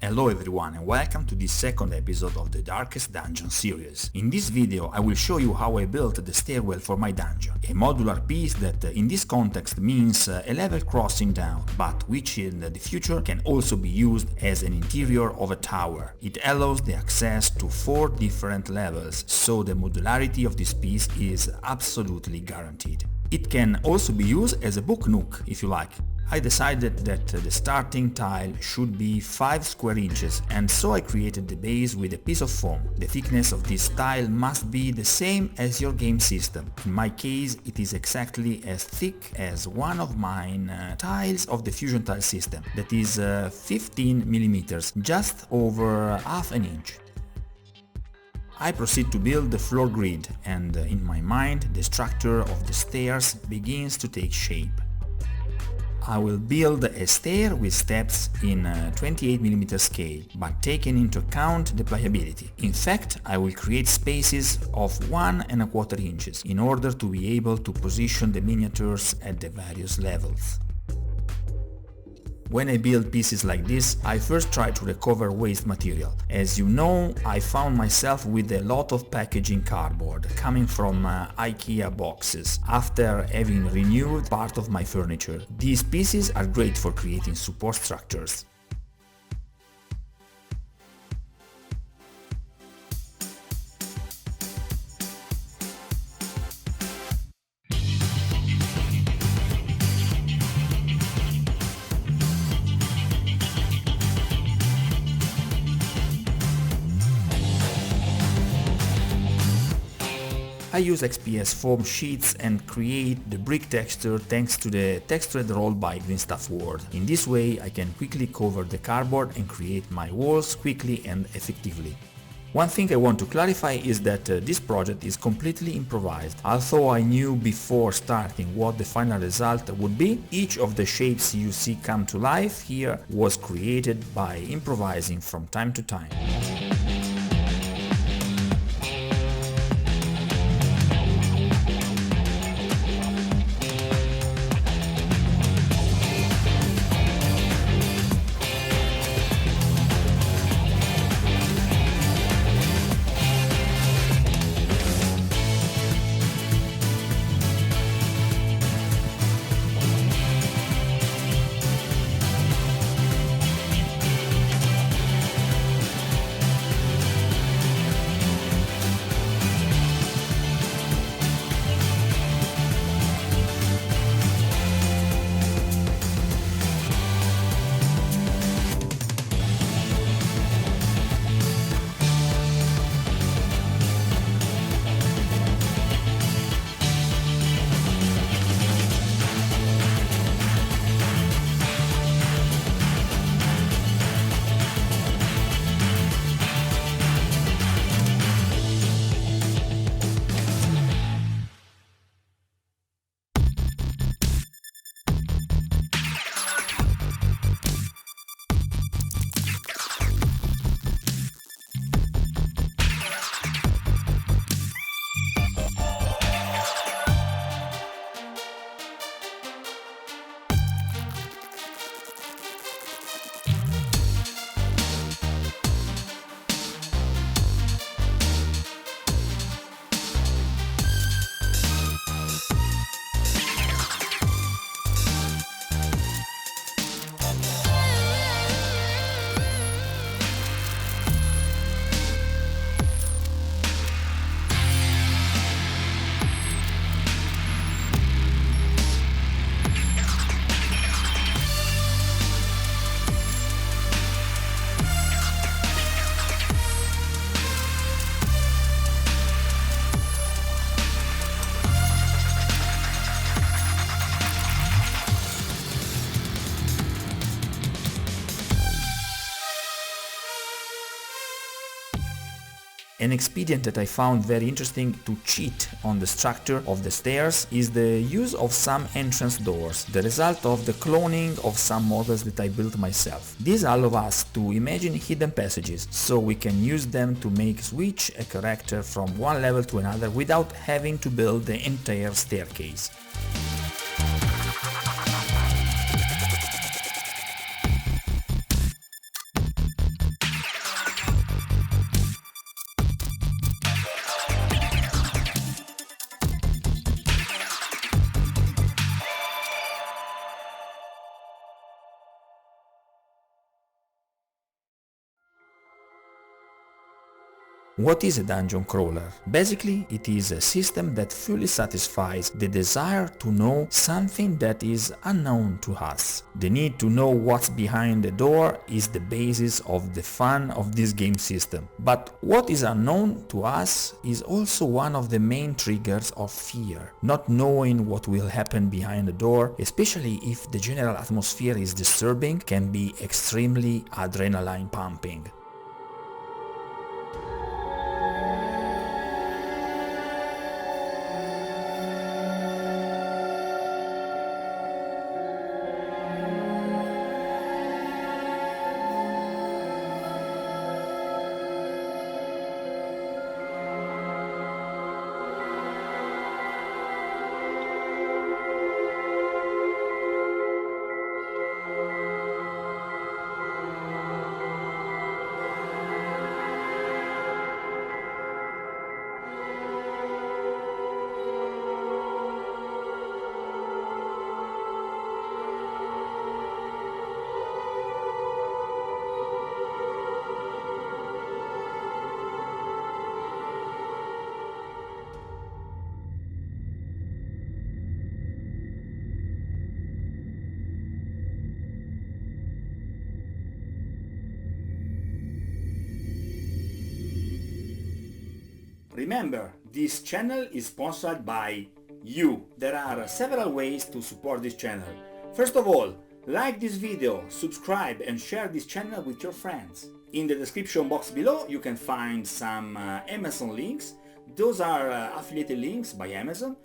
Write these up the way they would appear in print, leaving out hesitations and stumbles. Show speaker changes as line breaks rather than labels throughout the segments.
Hello everyone and welcome to this second episode of the Darkest Dungeon series. In this video I will show you how I built the stairwell for my dungeon, a modular piece that in this context means a level crossing down, but which in the future can also be used as an interior of a tower. It allows the access to 4 different levels, so the modularity of this piece is absolutely guaranteed. It can also be used as a book nook if you like. I decided that the starting tile should be 5 square inches, and so I created the base with a piece of foam. The thickness of this tile must be the same as your game system. In my case it is exactly as thick as one of mine tiles of the Fusion tile system, that is 15 millimeters, just over half an inch. I proceed to build the floor grid, and in my mind the structure of the stairs begins to take shape. I will build a stair with steps in 28mm scale, but taking into account the pliability. In fact, I will create spaces of 1¼ inches in order to be able to position the miniatures at the various levels. When I build pieces like this, I first try to recover waste material. As you know, I found myself with a lot of packaging cardboard coming from IKEA boxes after having renewed part of my furniture. These pieces are great for creating support structures. I use XPS foam sheets and create the brick texture thanks to the textured roll by Green Stuff World. In this way I can quickly cover the cardboard and create my walls quickly and effectively. One thing I want to clarify is that this project is completely improvised. Although I knew before starting what the final result would be, each of the shapes you see come to life here was created by improvising from time to time. An expedient that I found very interesting to cheat on the structure of the stairs is the use of some entrance doors, the result of the cloning of some models that I built myself. These allow us to imagine hidden passages, so we can use them to make switch a character from one level to another without having to build the entire staircase. What is a dungeon crawler? Basically, it is a system that fully satisfies the desire to know something that is unknown to us. The need to know what's behind the door is the basis of the fun of this game system. But what is unknown to us is also one of the main triggers of fear. Not knowing what will happen behind the door, especially if the general atmosphere is disturbing, can be extremely adrenaline pumping. Remember, this channel is sponsored by you. There are several ways to support this channel. First of all, like this video, subscribe and share this channel with your friends. In the description box below you can find some Amazon links. Those are affiliated links by Amazon.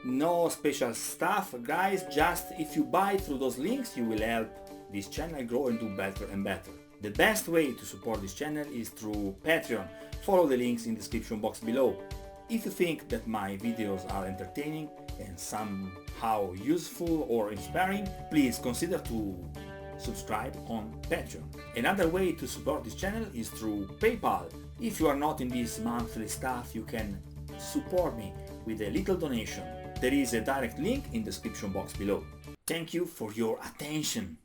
No special stuff, guys, just if you buy through those links you will help this channel grow and do better and better. The best way to support this channel is through Patreon. Follow the links in the description box below. If you think that my videos are entertaining and somehow useful or inspiring, please consider to subscribe on Patreon. Another way to support this channel is through PayPal. If you are not in this monthly stuff, you can support me with a little donation. There is a direct link in the description box below. Thank you for your attention.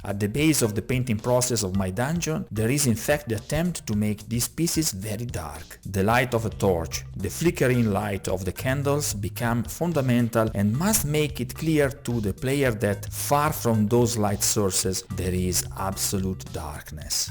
At the base of the painting process of my dungeon, there is in fact the attempt to make these pieces very dark. The light of a torch, the flickering light of the candles become fundamental and must make it clear to the player that far from those light sources there is absolute darkness.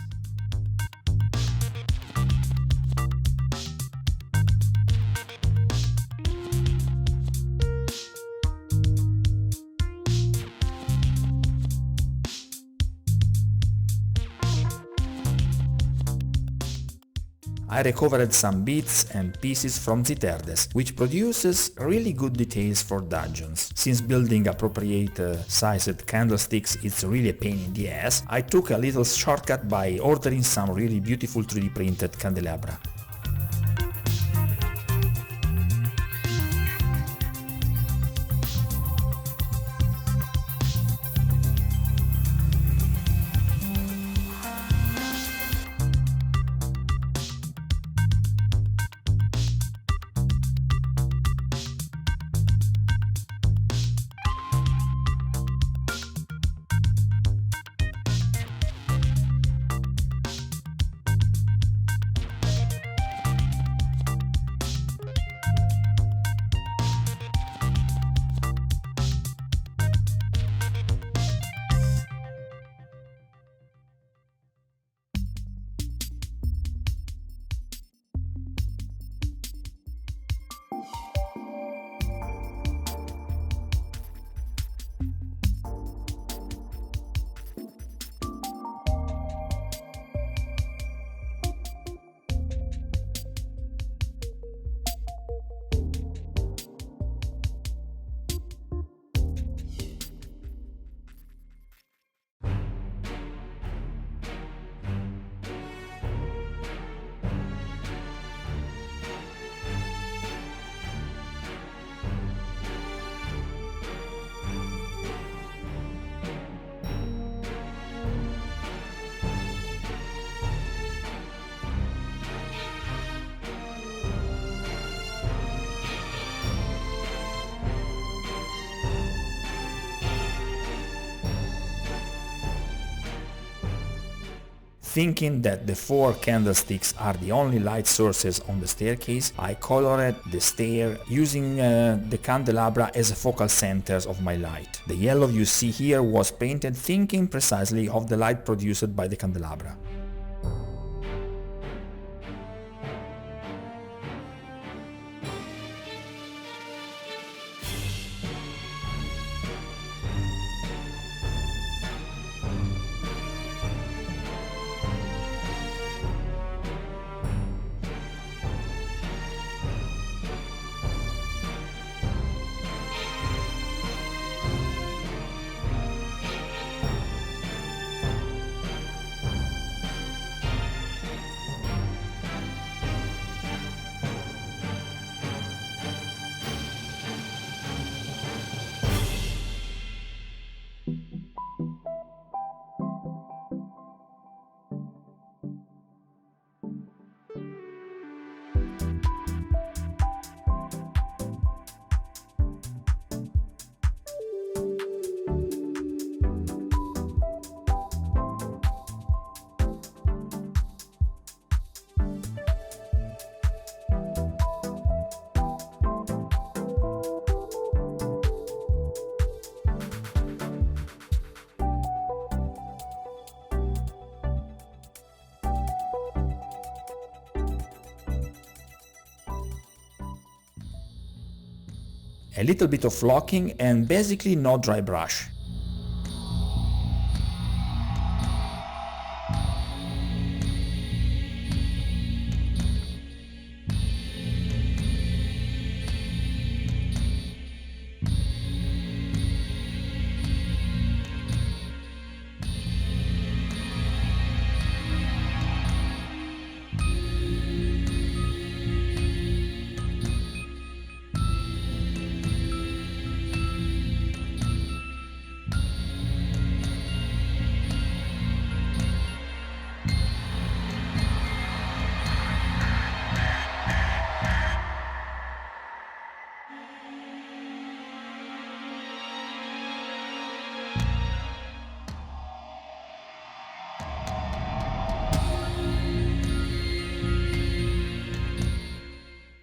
I recovered some bits and pieces from Ziterdes, which produces really good details for dungeons. Since building appropriate sized candlesticks is really a pain in the ass, I took a little shortcut by ordering some really beautiful 3D printed candelabra. Thinking that the 4 candlesticks are the only light sources on the staircase, I colored the stair using the candelabra as focal centers of my light. The yellow you see here was painted thinking precisely of the light produced by the candelabra. A little bit of flocking and basically no dry brush.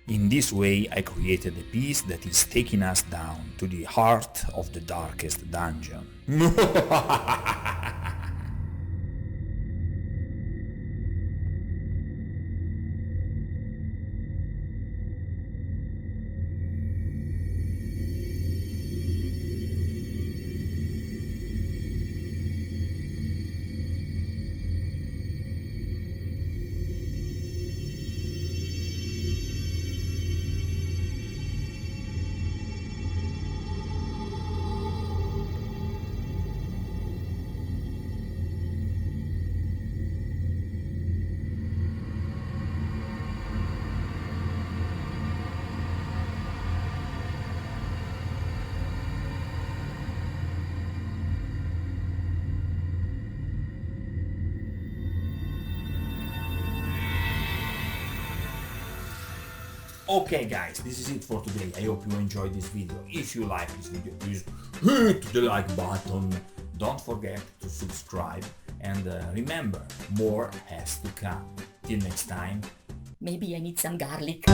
In this way I created a piece that is taking us down to the heart of the darkest dungeon. Okay guys, this is it for today. I hope you enjoyed this video. If you like this video, please hit the like button. Don't forget to subscribe and remember, more has to come. Till next time.
Maybe I need some garlic.